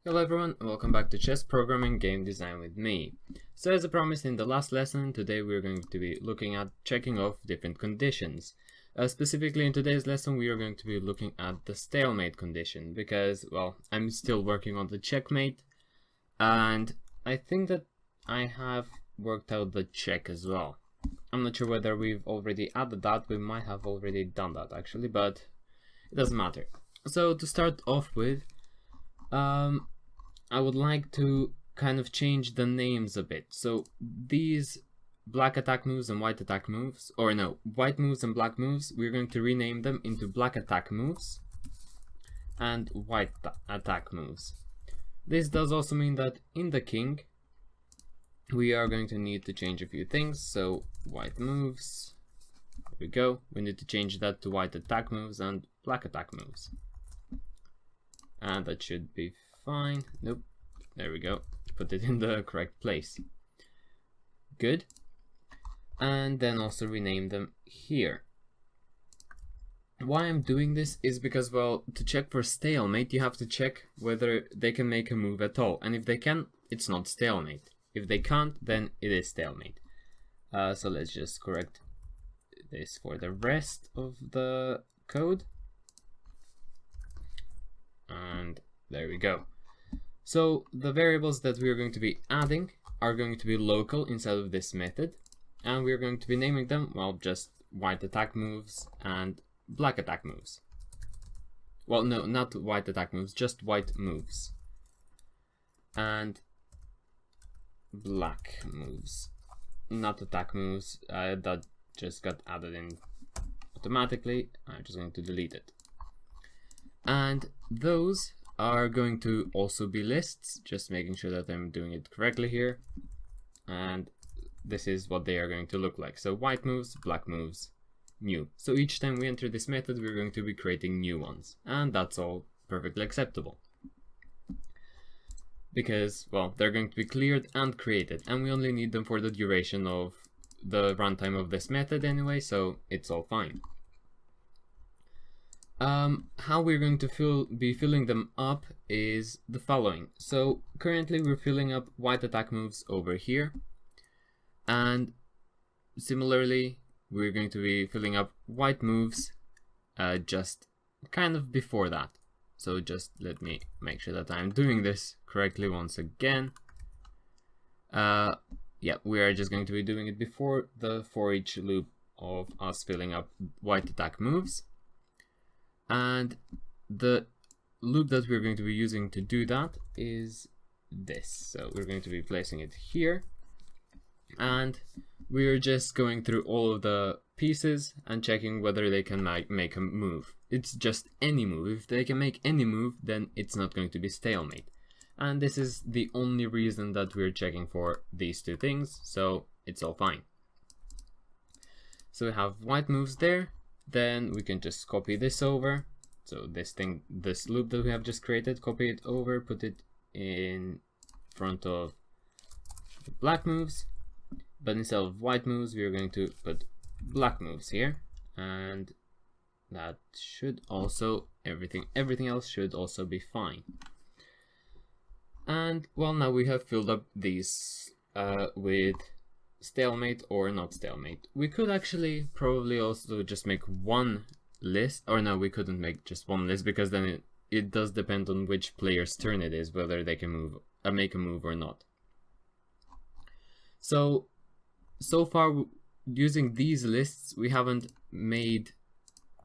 Hello everyone, and welcome back to Chess Programming Game Design with me. So as I promised in the last lesson, today we're going to be looking at checking off different conditions. Specifically in today's lesson we are going to be looking at the stalemate condition because, well, I'm still working on the checkmate and I think that I have worked out the check as well. I'm not sure whether we've already added that. We might have already done that actually, but it doesn't matter. So to start off with, I would like to kind of change the names a bit. So these black attack moves and white attack moves, or no, white moves and black moves, we're going to rename them into black attack moves and white attack moves. This does also mean that in the king, we are going to need to change a few things. So white moves, there we go. We need to change that to white attack moves and black attack moves. And that should be fine. Nope. There we go. Put it in the correct place. Good. And then also rename them here. Why I'm doing this is because, well, to check for stalemate, you have to check whether they can make a move at all. And if they can, it's not stalemate. If they can't, then it is stalemate. So let's just correct this for the rest of the code. And there we go. So the variables that we are going to be adding are going to be local inside of this method, and we're going to be naming them, well, just white attack moves and black attack moves. Well, no, not white attack moves, just white moves and black moves, not attack moves. That just got added in automatically. I'm just going to delete it. And those are going to also be lists, just making sure that I'm doing it correctly here. And this is what they are going to look like. So white moves, black moves, new. So each time we enter this method, we're going to be creating new ones. And that's all perfectly acceptable. Because, well, they're going to be cleared and created. And we only need them for the duration of the runtime of this method anyway, so it's all fine. How we're going to be filling them up is the following. So currently we're filling up white attack moves over here, and similarly we're going to be filling up white moves just kind of before that. So just let me make sure that I'm doing this correctly once again. Yeah, we are just going to be doing it before the for each loop of us filling up white attack moves. And the loop that we're going to be using to do that is this. So we're going to be placing it here. And we're just going through all of the pieces and checking whether they can make a move. It's just any move. If they can make any move, then it's not going to be stalemate. And this is the only reason that we're checking for these two things. So it's all fine. So we have white moves there. Then we can just copy this over. So this loop that we have just created, copy it over, put it in front of the black moves. But instead of white moves, we are going to put black moves here. And that should also, everything else should also be fine. And, well, now we have filled up these with stalemate or not stalemate. We could actually probably also just make one list, or no, we couldn't make just one list because then it does depend on which player's turn it is, whether they can make a move or not. So far using these lists, we haven't made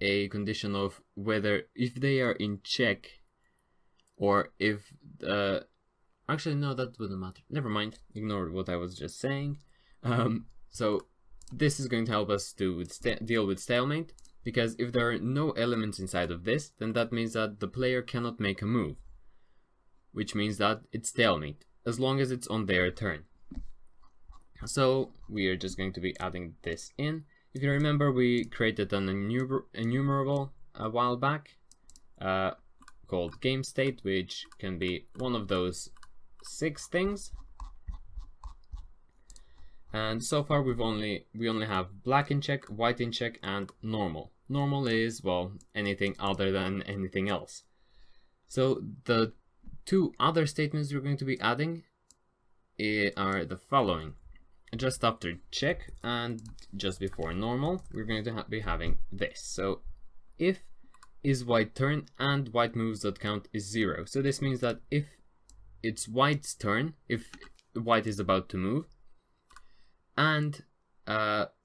a condition of whether if they are in check or if actually no, that wouldn't matter. Never mind, ignore what I was just saying. So this is going to help us to deal with stalemate, because if there are no elements inside of this, then that means that the player cannot make a move, which means that it's stalemate as long as it's on their turn. So we are just going to be adding this in. If you remember, we created an enumerable a while back called game state, which can be one of those 6 things. And so far we only have black in check, white in check, and normal. Normal is, well, anything other than anything else. So the two other statements we're going to be adding are the following. Just after check and just before normal, we're going to be having this. So if is white turn and white moves.count is 0. So this means that if it's white's turn, if white is about to move, and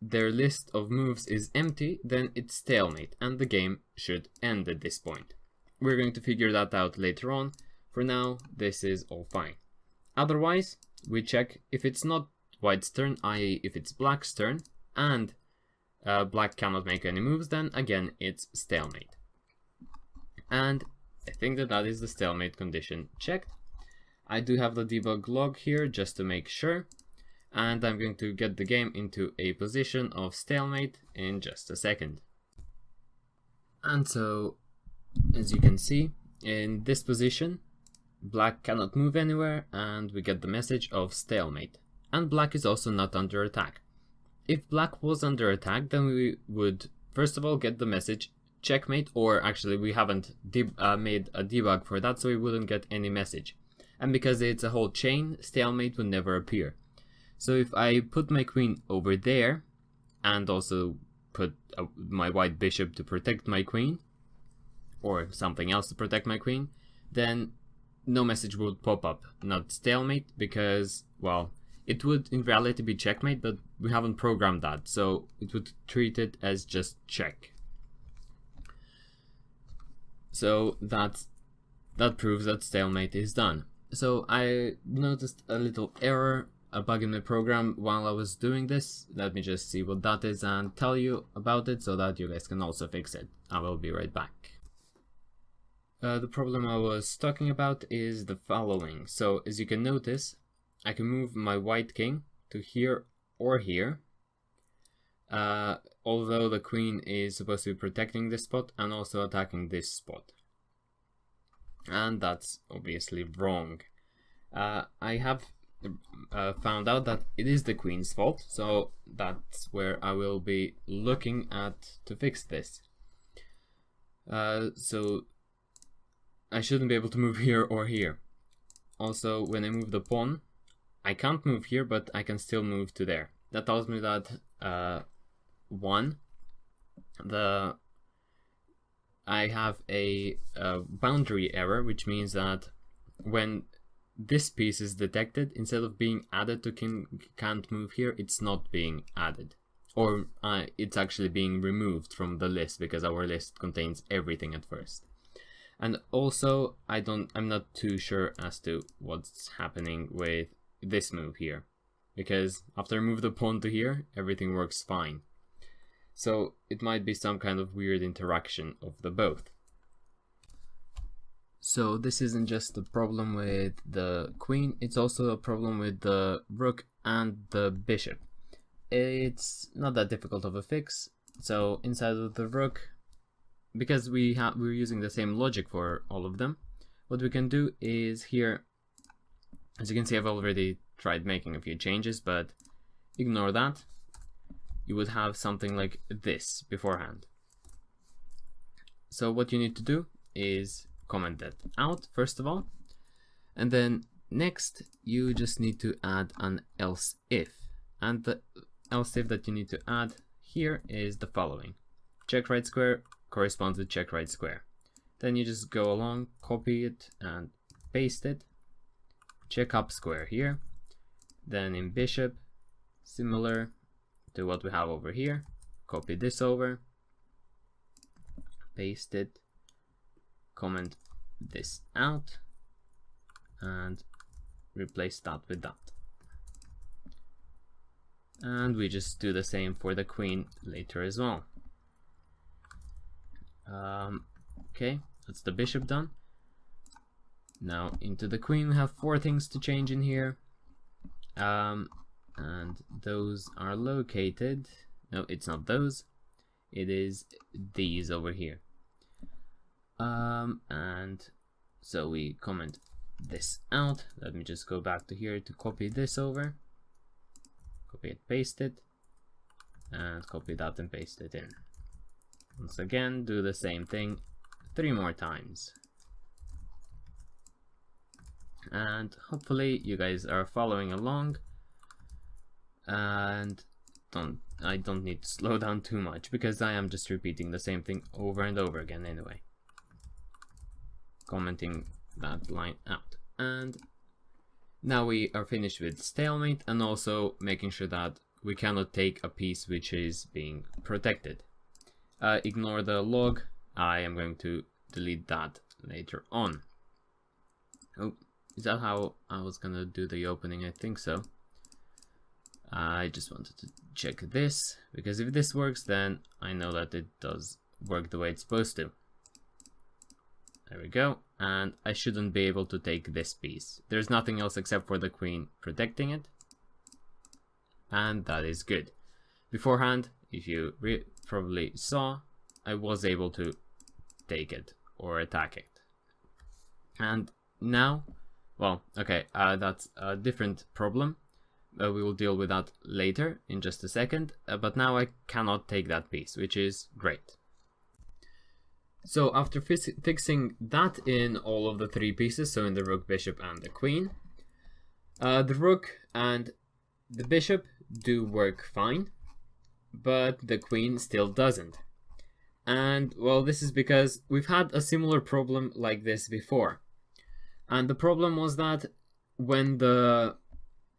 their list of moves is empty, then it's stalemate and the game should end at this point. We're going to figure that out later on. For now, this is all fine. Otherwise, we check if it's not white's turn, i.e. if it's black's turn, and black cannot make any moves, then again it's stalemate. And I think that is the stalemate condition checked. I do have the debug log here just to make sure, and I'm going to get the game into a position of stalemate in just a second. And so, as you can see, in this position, black cannot move anywhere, and we get the message of stalemate. And black is also not under attack. If black was under attack, then we would first of all get the message checkmate, or actually we haven't made a debug for that, so we wouldn't get any message. And because it's a whole chain, stalemate would never appear. So if I put my queen over there, and also put my white bishop to protect my queen, or something else to protect my queen, then no message would pop up, not stalemate, because, well, it would in reality be checkmate, but we haven't programmed that, so it would treat it as just check. So that proves that stalemate is done. So I noticed a little error, a bug in my program while I was doing this. Let me just see what that is and tell you about it so that you guys can also fix it. I will be right back. The problem I was talking about is the following. So as you can notice, I can move my white king to here or here, although the queen is supposed to be protecting this spot and also attacking this spot. And that's obviously wrong. I have found out that it is the queen's fault, so that's where I will be looking at to fix this. So I shouldn't be able to move here or here. Also, when I move the pawn, I can't move here, but I can still move to there. That tells me that I have a boundary error, which means that when this piece is detected, instead of being added to can't move here, it's not being added, or it's actually being removed from the list, because our list contains everything at first. And also, I'm not too sure as to what's happening with this move here, because after I move the pawn to here, everything works fine. So it might be some kind of weird interaction of the both. So this isn't just a problem with the queen, it's also a problem with the rook and the bishop. It's not that difficult of a fix. So inside of the rook, because we're using the same logic for all of them, what we can do is here, as you can see, I've already tried making a few changes, but ignore that. You would have something like this beforehand. So what you need to do is comment that out first of all, and then next you just need to add an else if, and the else if that you need to add here is the following: check right square corresponds to check right square. Then you just go along, copy it and paste it, check up square here, then in bishop, similar to what we have over here, copy this over, paste it, comment this out, and replace that with that. And we just do the same for the queen later as well. Okay, that's the bishop done. Now into the queen we have 4 things to change in here. And those are located, no, it's not those, it is these over here. And so we comment this out. Let me just go back to here to copy this over, copy it, paste it, and copy that and paste it in. Once again, do the same thing 3 more times. and hopefully you guys are following along, and I don't need to slow down too much because I am just repeating the same thing over and over again anyway. Commenting that line out. And now we are finished with stalemate, and also making sure that we cannot take a piece which is being protected. Ignore the log. I am going to delete that later on. Oh, is that how I was gonna do the opening? I think so. I just wanted to check this, because if this works, then I know that it does work the way it's supposed to. There we go, and I shouldn't be able to take this piece. There's nothing else except for the queen protecting it, and that is good. Beforehand, if you probably saw, I was able to take it or attack it. And now, well, okay, that's a different problem. We will deal with that later in just a second, but now I cannot take that piece, which is great. So after fixing that in all of the three pieces, so in the rook, bishop, and the queen, the rook and the bishop do work fine, but the queen still doesn't. And well, this is because we've had a similar problem like this before. And the problem was that when the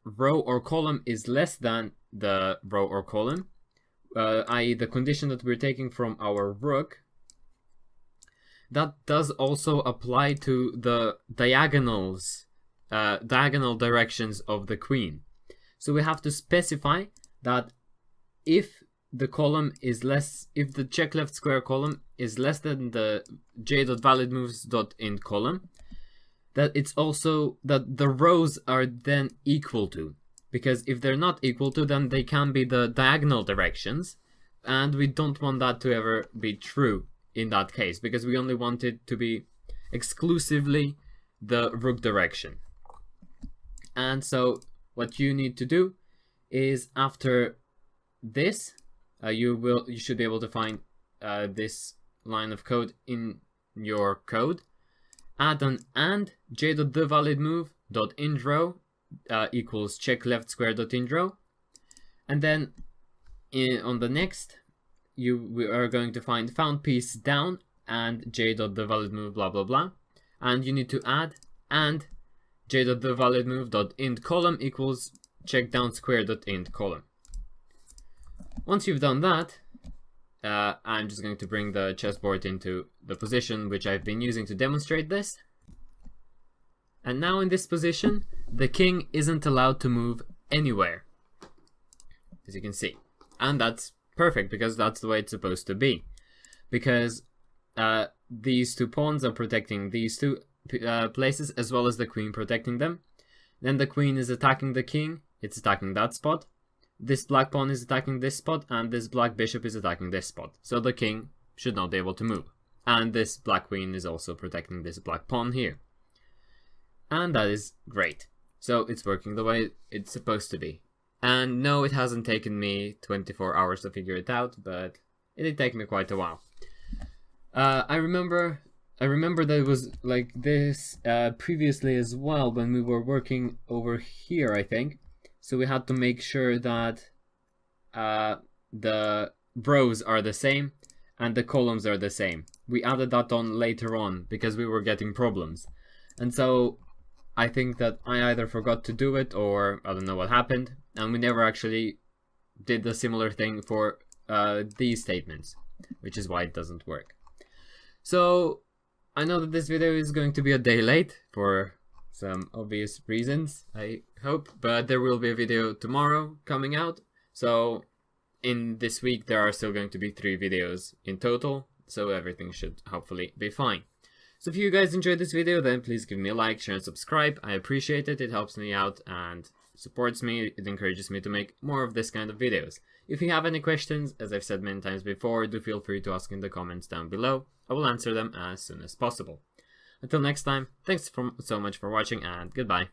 row or column is less than the row or column, i.e. the condition that we're taking from our rook, that does also apply to the diagonal directions of the queen. So we have to specify that if the column is less, if the check left square column is less than the j.validmoves.int column, that it's also that the rows are then equal to, because if they're not equal to, then they can be the diagonal directions, and we don't want that to ever be true in that case, because we only want it to be exclusively the rook direction. And so what you need to do is, after this, you should be able to find this line of code in your code. Add an and j.thevalidmove.intRow equals check left square.intRow, and then on the next we are going to find found piece down and j.thevalidmove blah blah blah, and you need to add and j.thevalidmove.int column equals check down square.int column. Once you've done that, I'm just going to bring the chessboard into the position which I've been using to demonstrate this. And now in this position, the king isn't allowed to move anywhere, as you can see. And that's perfect, because that's the way it's supposed to be. Because these two pawns are protecting these two places, as well as the queen protecting them. Then the queen is attacking the king, it's attacking that spot. This black pawn is attacking this spot, and this black bishop is attacking this spot. So the king should not be able to move. And this black queen is also protecting this black pawn here. And that is great. So it's working the way it's supposed to be. And no, it hasn't taken me 24 hours to figure it out, but it did take me quite a while. I remember that it was like this previously as well, when we were working over here, I think. So we had to make sure that the rows are the same and the columns are the same. We added that on later on because we were getting problems. And so I think that I either forgot to do it, or I don't know what happened, and we never actually did the similar thing for these statements, which is why it doesn't work. So I know that this video is going to be a day late for some obvious reasons, I hope, but there will be a video tomorrow coming out. So in this week there are still going to be 3 videos in total, so everything should hopefully be fine. So if you guys enjoyed this video, then please give me a like, share and subscribe. I appreciate it. It helps me out and supports me. It encourages me to make more of this kind of videos. If you have any questions, as I've said many times before, do feel free to ask in the comments down below. I will answer them as soon as possible. Until next time, thanks so much for watching, and goodbye.